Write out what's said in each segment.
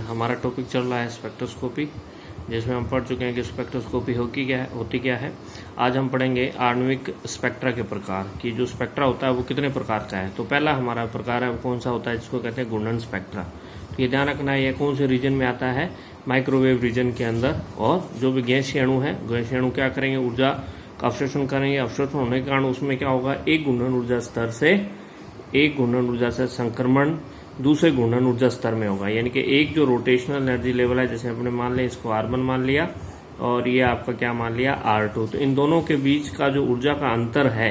हमारा टॉपिक चल रहा है स्पेक्ट्रोस्कोपी, जिसमें हम पढ़ चुके हैं कि स्पेक्ट्रोस्कोपी होती क्या है। आज हम पढ़ेंगे आणविक स्पेक्ट्रा के प्रकार की। जो स्पेक्ट्रा होता है वो कितने प्रकार का है। तो पहला हमारा प्रकार है वो कौन सा होता है, जिसको कहते हैं घूर्णन स्पेक्ट्रा। तो ये ध्यान रखना है, ये कौन से रीजन में आता है, माइक्रोवेव रीजन के अंदर। और जो भी गैसीय अणु है, गैसीय अणु क्या करेंगे, ऊर्जा का अवशोषण करेंगे। अवशोषण होने के कारण उसमें क्या होगा, एक घूर्णन ऊर्जा स्तर से संक्रमण दूसरे घूर्णन ऊर्जा स्तर में होगा। यानी कि एक जो रोटेशनल एनर्जी लेवल है, जैसे हमने मान लिया इसको R1 मान लिया और ये आपका क्या मान लिया R2। तो इन दोनों के बीच का जो ऊर्जा का अंतर है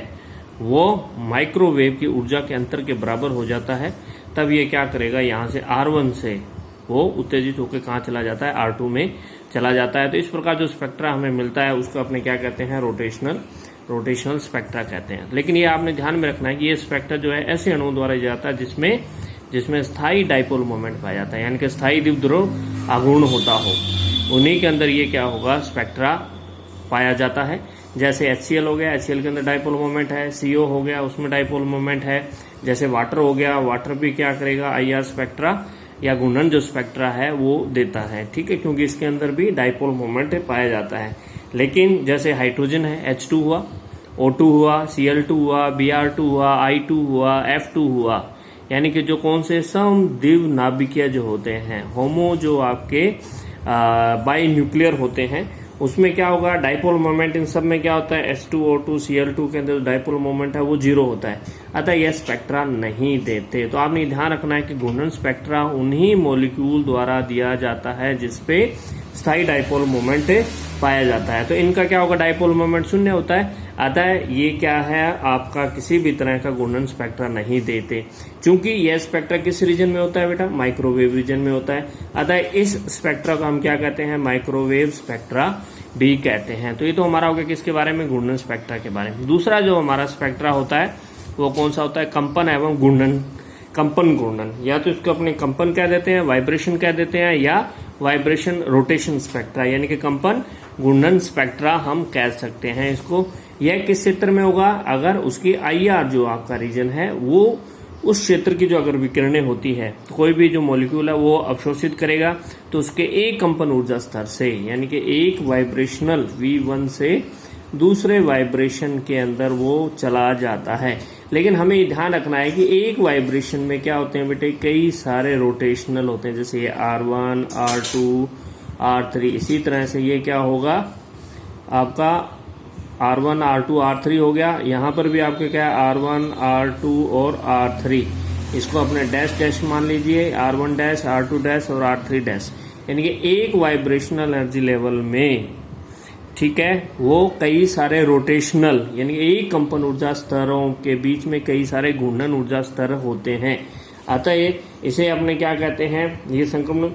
वो माइक्रोवेव की ऊर्जा के अंतर के बराबर हो जाता है। तब ये क्या करेगा, यहाँ से R1 से वो उत्तेजित होकर कहाँ चला जाता है, R2 में चला जाता है। तो इस प्रकार जो स्पेक्ट्रा हमें मिलता है उसको अपने क्या कहते हैं, रोटेशनल स्पेक्ट्रा कहते हैं। लेकिन ये आपने ध्यान में रखना है कि ये स्पेक्ट्रा जो है ऐसे अणुओं द्वारा जाता है जिसमें स्थायी डाइपोल मोमेंट पाया जाता है, यानी कि स्थायी द्विध्रुव आघूर्ण होता हो, उन्हीं के अंदर ये क्या होगा, स्पेक्ट्रा पाया जाता है। जैसे HCl हो गया, HCl के अंदर डाइपोल मोमेंट है। CO हो गया, उसमें डाइपोल मोमेंट है। जैसे वाटर हो गया, वाटर भी क्या करेगा, IR स्पेक्ट्रा या घूर्णन जो स्पेक्ट्रा है वो देता है, ठीक है, क्योंकि इसके अंदर भी डाइपोल मोमेंट पाया जाता है। लेकिन जैसे हाइड्रोजन है, H2 हुआ, O2 हुआ, Cl2 हुआ, Br2 हुआ, I2 हुआ, F2 हुआ, यानी कि जो कौन से समद्विव नाभिकीय जो होते हैं, होमो जो आपके बाई न्यूक्लियर होते हैं, उसमें क्या होगा, डाइपोल मोमेंट इन सब में क्या होता है, H2O2 Cl2 के अंदर डाइपोल मोमेंट है वो 0 होता है। अतः यह स्पेक्ट्रा नहीं देते। तो आपने ध्यान रखना है कि घूर्णन स्पेक्ट्रा उन्हीं मॉलिक्यूल द्वारा दिया जाता है जिसपे स्थायी डाइपोल मोमेंट पाया जाता है। तो इनका क्या होगा, डाइपोल मोमेंट 0 होता है। अतः ये क्या है, आपका किसी भी तरह का घूर्णन स्पेक्ट्रा नहीं देते, क्योंकि यह स्पेक्ट्रा किस रीजन में होता है बेटा, माइक्रोवेव रीजन में होता है। अतः इस स्पेक्ट्रा को हम क्या कहते हैं, माइक्रोवेव स्पेक्ट्रा भी कहते हैं। तो ये तो हमारा हो गया किसके बारे में, घूर्णन स्पेक्ट्रा के बारे में। दूसरा जो हमारा स्पेक्ट्रा होता है वो कौन सा होता है, कंपन एवं घूर्णन। कंपन घूर्णन, या तो इसको अपने कंपन कह देते हैं, वाइब्रेशन कह देते हैं, या वाइब्रेशन रोटेशन स्पेक्ट्रा, यानी कि कंपन घूर्णन स्पेक्ट्रा हम कह सकते हैं इसको। यह किस क्षेत्र में होगा, अगर उसकी IR जो आपका रीजन है वो उस क्षेत्र की जो अगर विकिरणें होती है, तो कोई भी जो मॉलिक्यूल है वो अवशोषित करेगा, तो उसके एक कंपन ऊर्जा स्तर से, यानी कि एक वाइब्रेशनल V1 से दूसरे वाइब्रेशन के अंदर वो चला जाता है। लेकिन हमें ध्यान रखना है कि एक वाइब्रेशन में क्या होते हैं बेटे, कई सारे रोटेशनल होते हैं, जैसे ये R1, R2, R3। इसी तरह से ये क्या होगा, आपका R1, R2, R3 हो गया। यहाँ पर भी आपके क्या है, R1, R2 और R3। इसको अपने डैश डैश मान लीजिए, R1 डैश, R2 डैश और R3 डैश, यानी कि एक वाइब्रेशनल एनर्जी लेवल में, ठीक है, वो कई सारे रोटेशनल यानी कि एक कंपन ऊर्जा स्तरों के बीच में कई सारे घूर्णन ऊर्जा स्तर होते हैं। अतः इसे अपने क्या कहते हैं, ये संक्रमण,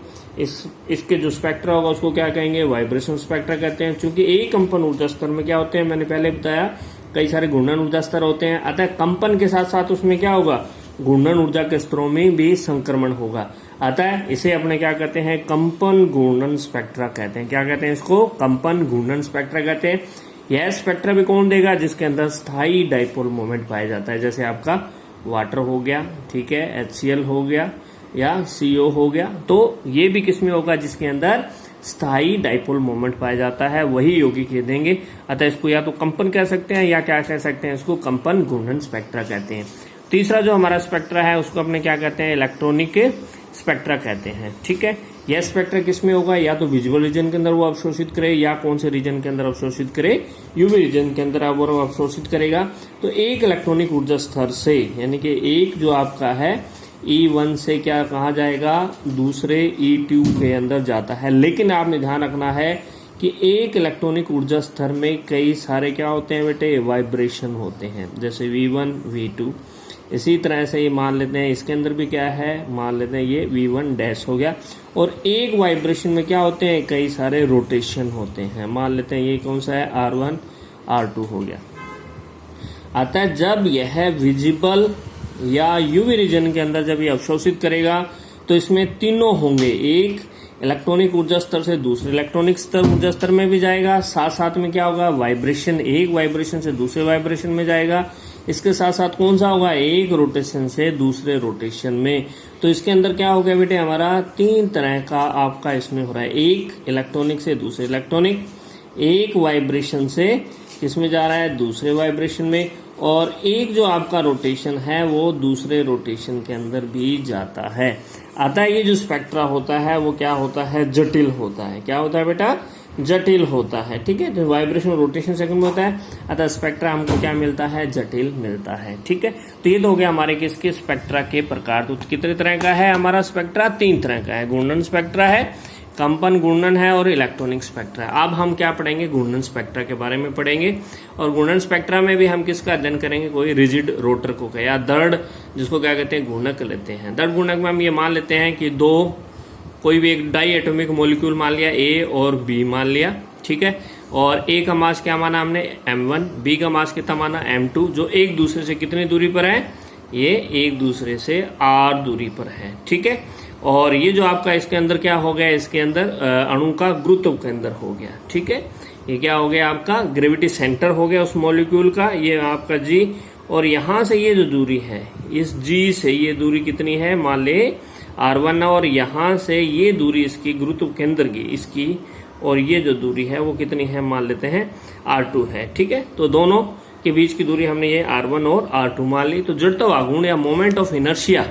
इसके जो स्पेक्ट्रा होगा उसको क्या कहेंगे, वाइब्रेशन स्पेक्ट्रा कहते हैं। क्योंकि एक कंपन ऊर्जा स्तर में क्या होते हैं, मैंने पहले बताया, कई सारे घूर्णन ऊर्जा स्तर होते हैं। अतः कंपन के साथ साथ उसमें क्या होगा, घूर्णन ऊर्जा के स्तरों में भी संक्रमण होगा। अतः इसे अपने क्या कहते हैं, कंपन घूर्णन स्पेक्ट्रा कहते हैं। क्या कहते हैं इसको, कंपन घूर्णन स्पेक्ट्रा कहते हैं। यह स्पेक्ट्रा भी कौन देगा, जिसके अंदर स्थायी डाइपोल मोमेंट पाया जाता है, जैसे आपका वाटर हो गया, ठीक है, HCl हो गया या CO हो गया। तो ये भी किसमें होगा, जिसके अंदर स्थायी डाइपोल मोमेंट पाया जाता है, वही यौगिक ये देंगे। अतः इसको या तो कंपन कह सकते हैं या क्या कह सकते हैं, इसको कंपन घूर्णन स्पेक्ट्रा कहते हैं। तीसरा जो हमारा स्पेक्ट्रा है उसको अपने क्या कहते हैं, इलेक्ट्रॉनिक स्पेक्ट्रा कहते हैं, ठीक है। यह स्पेक्ट्रा किसमें होगा, या तो विजुअल रीजन के अंदर वो अवशोषित करे, या कौन से रीजन के अंदर अवशोषित करे, UV रीजन के अंदर वो अवशोषित करेगा। तो एक इलेक्ट्रॉनिक ऊर्जा स्तर से, यानी कि एक जो आपका है E1 से क्या कहा जाएगा, दूसरे E2 के अंदर जाता है। लेकिन आपने ध्यान रखना है कि एक इलेक्ट्रॉनिक ऊर्जा स्तर में कई सारे क्या होते हैं बेटे, वाइब्रेशन होते हैं, जैसे V1, V2। इसी तरह से ये मान लेते हैं इसके अंदर भी क्या है, मान लेते हैं ये V1 डैश हो गया। और एक वाइब्रेशन में क्या होते हैं, कई सारे रोटेशन होते हैं। मान लेते हैं ये कौन सा है, R1, R2 हो गया। अतः जब यह विजिबल या UV रीजन के अंदर जब ये अवशोषित करेगा तो इसमें तीनों होंगे, एक इलेक्ट्रॉनिक ऊर्जा स्तर से दूसरे इलेक्ट्रॉनिक ऊर्जा स्तर में भी जाएगा, साथ साथ में क्या होगा, वाइब्रेशन, एक वाइब्रेशन से दूसरे वाइब्रेशन में जाएगा, इसके साथ साथ कौन सा होगा, एक रोटेशन से दूसरे रोटेशन में। तो इसके अंदर क्या हो गया बेटे, हमारा 3 तरह का आपका इसमें हो रहा है, एक इलेक्ट्रॉनिक से दूसरे इलेक्ट्रॉनिक, एक वाइब्रेशन से किसमें जा रहा है, दूसरे वाइब्रेशन में, और एक जो आपका रोटेशन है वो दूसरे रोटेशन के अंदर भी जाता है। अतः ये जो स्पेक्ट्रा होता है वो क्या होता है, जटिल होता है। क्या होता है बेटा, जटिल होता है। ठीक है, तो वाइब्रेशन रोटेशन सेकंड में होता है, अतः स्पेक्ट्रा हमको क्या मिलता है, जटिल मिलता है। ठीक है, तो ये तो हो गया हमारे किसके, स्पेक्ट्रा के प्रकार। तो कितने तरह का है हमारा स्पेक्ट्रा, 3 तरह का है, घूर्णन स्पेक्ट्रा है, कंपन घूर्णन है और इलेक्ट्रॉनिक स्पेक्ट्रा है। अब हम क्या पढ़ेंगे, घूर्णन स्पेक्ट्रा के बारे में पढ़ेंगे। और घूर्णन स्पेक्ट्रा में भी हम किसका अध्ययन करेंगे, कोई रिजिड रोटर को या दृढ़, जिसको क्या कहते हैं, घूर्णक लेते हैं। दृढ़ घूर्णक में हम ये मान लेते हैं कि कोई भी एक डाई एटॉमिक मॉलिक्यूल मान लिया, ए और बी मान लिया। ठीक है, और ए का मास क्या माना हमने, m1, बी का मास कितना माना, m2, जो एक दूसरे से कितनी दूरी पर है, ये एक दूसरे से r दूरी पर है। ठीक है, और ये जो आपका इसके अंदर क्या हो गया, इसके अंदर अणु का गुरुत्व केंद्र हो गया। ठीक है, ये क्या हो गया आपका, ग्रेविटी सेंटर हो गया उस मॉलिक्यूल का, ये आपका g, और यहां से ये जो दूरी है, इस g से ये दूरी कितनी है, मान ले r1, और यहां से ये दूरी इसकी गुरुत्व केंद्र की इसकी, और ये जो दूरी है वो कितनी है, मान लेते हैं r2 है। ठीक है, तो दोनों के बीच की दूरी हमने ये r1 और r2 मान ली। तो जड़त्व आघूर्ण या मोमेंट ऑफ इनर्शिया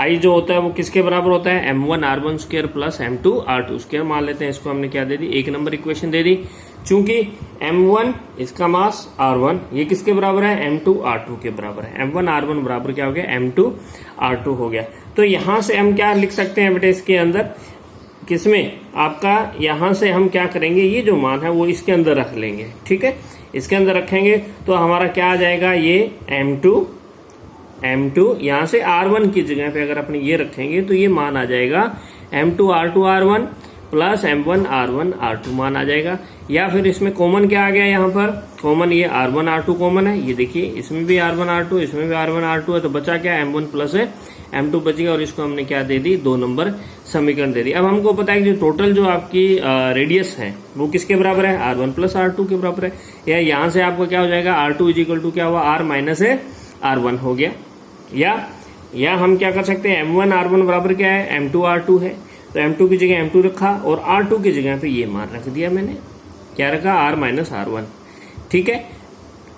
I जो होता है वो किसके बराबर होता है, m1 r1 square plus m2 r2 square मान लेते हैं। इसको हमने क्या दे दी, 1 नंबर इक्वेशन दे दी। चूंकि m1 इसका मास r1, ये किसके बराबर है, m2 r2 के बराबर है। m1 r1 बराबर क्या हो गया, m2 r2 हो गया। तो यहां से हम क्या लिख सकते हैं बेटे, इसके अंदर किसमें आपका, यहां से हम क्या करेंगे, ये जो मान है वो इसके अंदर रख लेंगे। ठीक है, इसके अंदर रखेंगे तो हमारा क्या आ जाएगा, ये m2 यहां से r1 की जगह पे अगर अपने ये रखेंगे तो ये मान आ जाएगा m2 r2 r1 plus m1 r1 r2 मान आ जाएगा। या फिर इसमें कॉमन क्या आ गया, यहाँ पर कॉमन ये r1 r2 कॉमन है, ये देखिए इसमें भी r1 r2, इसमें भी r1 r2 है, तो बचा क्या, m1 प्लस है m2 बचेगा, और इसको हमने क्या दे दी, 2 नंबर समीकरण दे दी। अब हमको पता है कि जो टोटल जो आपकी रेडियस है वो किसके बराबर है, r1 प्लस r2 के बराबर है। या यहाँ से आपको क्या हो जाएगा, r2 इज इक्वल टू क्या हुआ, r माइनस r1 हो गया। या हम क्या कर सकते हैं, m1 r1 बराबर क्या है, m2 r2 है, तो m2 की जगह m2 रखा और r2 की जगह पे ये मान रख दिया मैंने, क्या रखा, r माइनस r1। ठीक है,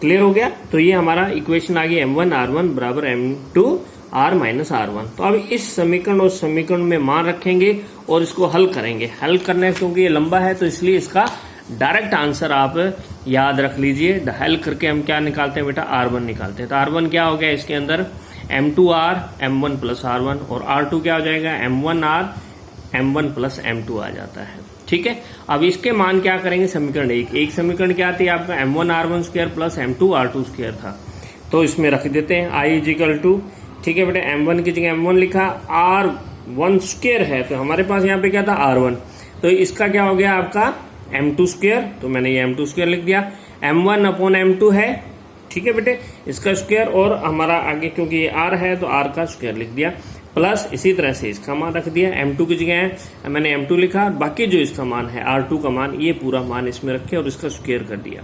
क्लियर हो गया। तो ये हमारा इक्वेशन आ गई, m1 r1 बराबर m2 r माइनस r1। तो अब इस समीकरण और समीकरण में मान रखेंगे और इसको हल करेंगे। हल करने क्योंकि ये लंबा है तो इसलिए इसका डायरेक्ट आंसर आप याद रख लीजिए। हल करके हम क्या निकालते हैं बेटा, r1 निकालते हैं। तो r1 क्या हो गया, इसके अंदर m2r m1 प्लस r1, और r2 क्या हो जाएगा, m1r m1 प्लस m2 आ जाता है। ठीक है, अब इसके मान क्या करेंगे, समीकरण एक समीकरण क्या आती है आपका, m1 r1 square plus m2 r2 square था, तो इसमें रख देते हैं I इज इक्वल टू, ठीक है बेटा, m1 की जगह m1 लिखा, r1 स्क्वायर है तो हमारे पास यहाँ पे क्या था, r1, तो इसका क्या हो गया आपका m2 स्क्वायर, तो मैंने ये m2 स्क्वायर लिख दिया, m1 अपॉन m2 है। ठीक है बेटे, इसका स्क्वायर, और हमारा आगे क्योंकि ये r है तो r का स्क्वायर लिख दिया, प्लस इसी तरह से इसका मान रख दिया, m2 की जगह मैंने m2 लिखा, बाकी जो इसका मान है r2 का मान, ये पूरा मान इसमें रखे और इसका स्क्वायर कर दिया।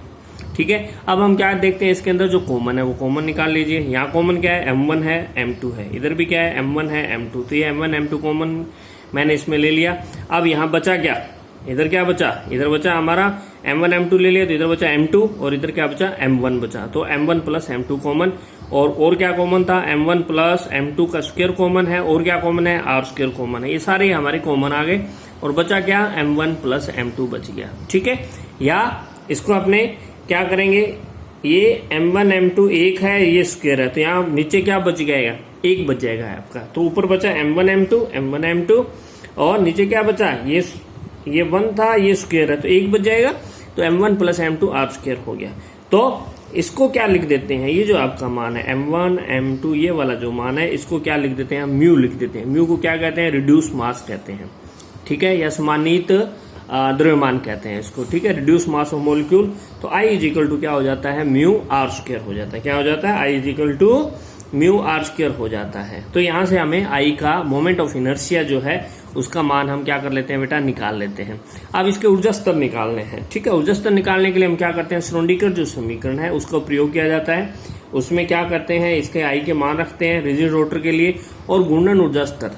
ठीक है, अब हम क्या देखते हैं, इसके अंदर जो कॉमन है वो कॉमन निकाल लीजिए। यहाँ कॉमन क्या है, m1 है m2 है, इधर भी क्या है, m1 है m2, तो ये m1 m2 कॉमन मैंने इसमें ले लिया। अब यहाँ बचा क्या, इधर क्या बचा, इधर बचा हमारा m1 m2 ले लिया, तो इधर बचा m2 और इधर क्या बचा, m1 बचा, तो m1 प्लस m2 कॉमन, और क्या कॉमन था, m1 प्लस m2 का स्क्वायर कॉमन है, और क्या कॉमन है, r स्क्वायर कॉमन है, ये सारे हमारे कॉमन आ गए, और बचा क्या, m1 प्लस m2 बच गया। ठीक है, या इसको अपने क्या करेंगे, ये m1 m2 एक है, ये स्क्वायर है, तो यहाँ नीचे क्या बच जाएगा, एक बच जाएगा आपका, तो ऊपर बचा m1 m2 और नीचे क्या बचा, ये 1 था, ये स्क्वायर है, तो एक बच जाएगा, तो m1 plus m2 r square हो गया। तो इसको क्या लिख देते हैं, ये जो आपका मान है m1 m2 ये वाला जो मान है, इसको क्या लिख देते हैं, म्यू लिख देते हैं। म्यू को क्या कहते हैं, रिड्यूस मास कहते हैं। ठीक है, या समानित द्रव्यमान कहते हैं इसको। ठीक है, रिड्यूस मास ऑफ मॉलिक्यूल, तो I इज इक्वल टू क्या हो जाता है, म्यू r स्क्वायर हो जाता है। क्या हो जाता है, I is equal to mu r square हो जाता है। तो यहाँ से हमें I का मोमेंट ऑफ इनर्शिया जो है उसका मान हम क्या कर लेते हैं बेटा, निकाल लेते हैं। अब इसके ऊर्जा स्तर निकालने हैं। ठीक है, ऊर्जा स्तर निकालने के लिए हम क्या करते हैं, श्रोडिंगर जो समीकरण है उसका प्रयोग किया जाता है। उसमें क्या करते हैं, इसके आई के मान रखते हैं रिजिड रोटर के लिए, और घूर्णन ऊर्जा स्तर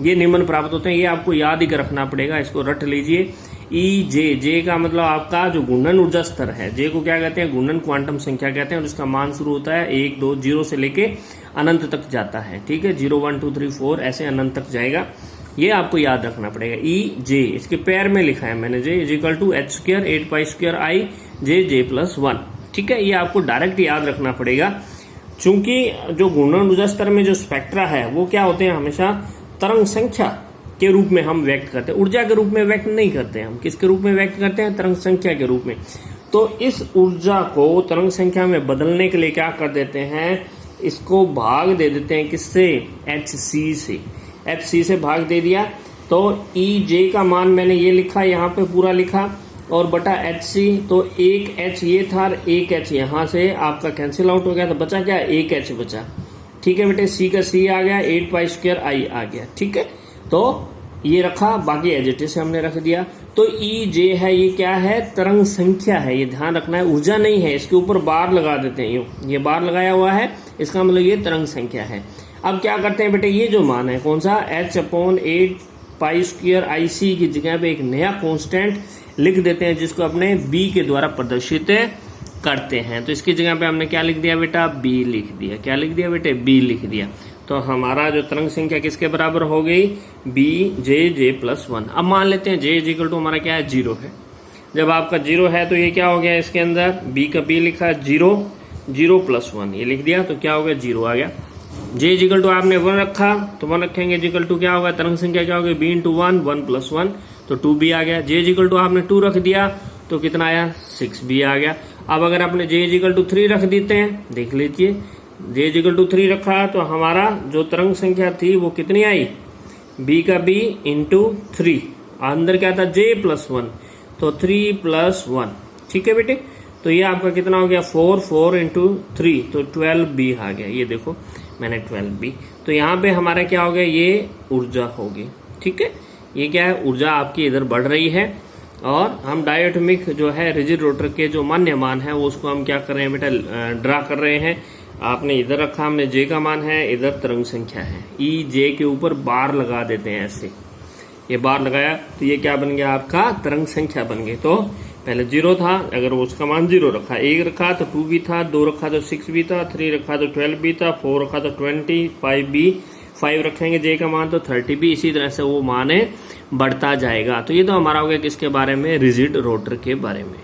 ये निम्न प्राप्त होते हैं। ये आपको याद ही रखना पड़ेगा, इसको रट लीजिए। ई जे का मतलब आपका जो घूर्णन ऊर्जा स्तर है, जे को क्या कहते हैं, घूर्णन क्वांटम संख्या कहते हैं, और इसका मान शुरू होता है 1 2 0 से लेके अनंत तक जाता है। ठीक है, 0 1 2 3 4 ऐसे अनंत तक जाएगा, ये आपको याद रखना पड़ेगा। ई जे इसके पैर में लिखा है मैंने, जे इजिकल टू एच स्क्र 8 पाई स्क्र आई जे प्लस 1। ठीक है, ये आपको डायरेक्ट याद रखना पड़ेगा, चूंकि जो घूर्णन ऊर्जा स्तर में जो स्पेक्ट्रा है वो क्या होते हैं, हमेशा तरंग संख्या के रूप में हम व्यक्त करते हैं, ऊर्जा के रूप में व्यक्त नहीं करते हैं। हम किसके रूप में व्यक्त करते हैं, तरंग संख्या के रूप में। तो इस ऊर्जा को तरंग संख्या में बदलने के लिए क्या कर देते हैं, इसको भाग दे देते हैं किससे, hc से। hc से भाग दे दिया तो ej का मान मैंने ये लिखा, यहाँ पे पूरा लिखा, और बटा hc, तो एक h ये था और एक h यहाँ से आपका कैंसिल आउट हो गया, तो बचा क्या, एक h बचा। ठीक है बेटे, c का c आ गया, 8 पाई स्क्वायर आई आ गया। ठीक है, तो ये रखा, बाकी एज इट इज से हमने रख दिया। तो ई जे है, ये क्या है, तरंग संख्या है, ये ध्यान रखना है, ऊर्जा नहीं है। इसके ऊपर बार लगा देते हैं, यूं ये बार लगाया हुआ है, इसका मतलब ये तरंग संख्या है। अब क्या करते हैं बेटे, ये जो मान है कौन सा, h/8 पाई स्क्वायर आई सी की जगह पे एक नया कांस्टेंट लिख देते हैं, जिसको अपने b के द्वारा प्रदर्शित करते हैं। तो इसकी जगह पे हमने क्या लिख दिया बेटा, b लिख दिया। क्या लिख दिया बेटे, b लिख दिया। तो हमारा जो तरंग संख्या किसके बराबर हो गई, जे प्लस 1। अब मान लेते हैं जे इक्वल टू हमारा क्या है, 0 है। जब आपका 0 है तो ये क्या हो गया, इसके अंदर b का b लिखा, 0 प्लस 1 ये लिख दिया, तो क्या हो गया, 0 आ गया। जे इक्वल टू आपने 1 रखा, तो 1 रखेंगे, इक्वल टू क्या होगा, तरंग संख्या क्या होगी, b इंटू 1 प्लस 1, तो 2b आ गया। जे इक्वल टू आपने 2 रख दिया, तो कितना आया, 6b आ गया। अब अगर आपने जे इक्वल टू 3 रख देते हैं, देख लीजिए, जे इक्वल टू 3 रखा, तो हमारा जो तरंग संख्या थी वो कितनी आई, b का b इंटू 3, अंदर क्या था, j प्लस 1, तो 3 प्लस 1। ठीक है बेटे, तो ये आपका कितना हो गया, 4 इंटू 3, तो 12b आ गया। ये देखो मैंने 12b, तो यहाँ पे हमारा क्या हो गया, ये ऊर्जा होगी। ठीक है, ये क्या है, ऊर्जा आपकी इधर बढ़ रही है, और हम डायटोमिक जो है रिजिड रोटर के जो मान्य मान है वो उसको हम क्या कर रहे हैं बेटा, ड्रा कर रहे हैं। आपने इधर रखा, हमने जे का मान है, इधर तरंग संख्या है, ई जे के ऊपर बार लगा देते हैं ऐसे, ये बार लगाया तो ये क्या बन गया, आपका तरंग संख्या बन गई। तो पहले 0 था, अगर उसका मान 0 रखा, 1 रखा तो 2b था, 2 रखा तो 6b था, 3 रखा तो 12b था, 4 रखा तो 20, 5b, 5 रखेंगे जे का मान तो 30b, इसी तरह से वो मान बढ़ता जाएगा। तो ये तो हमारा हो गया किसके बारे में, रिजिड रोटर के बारे में।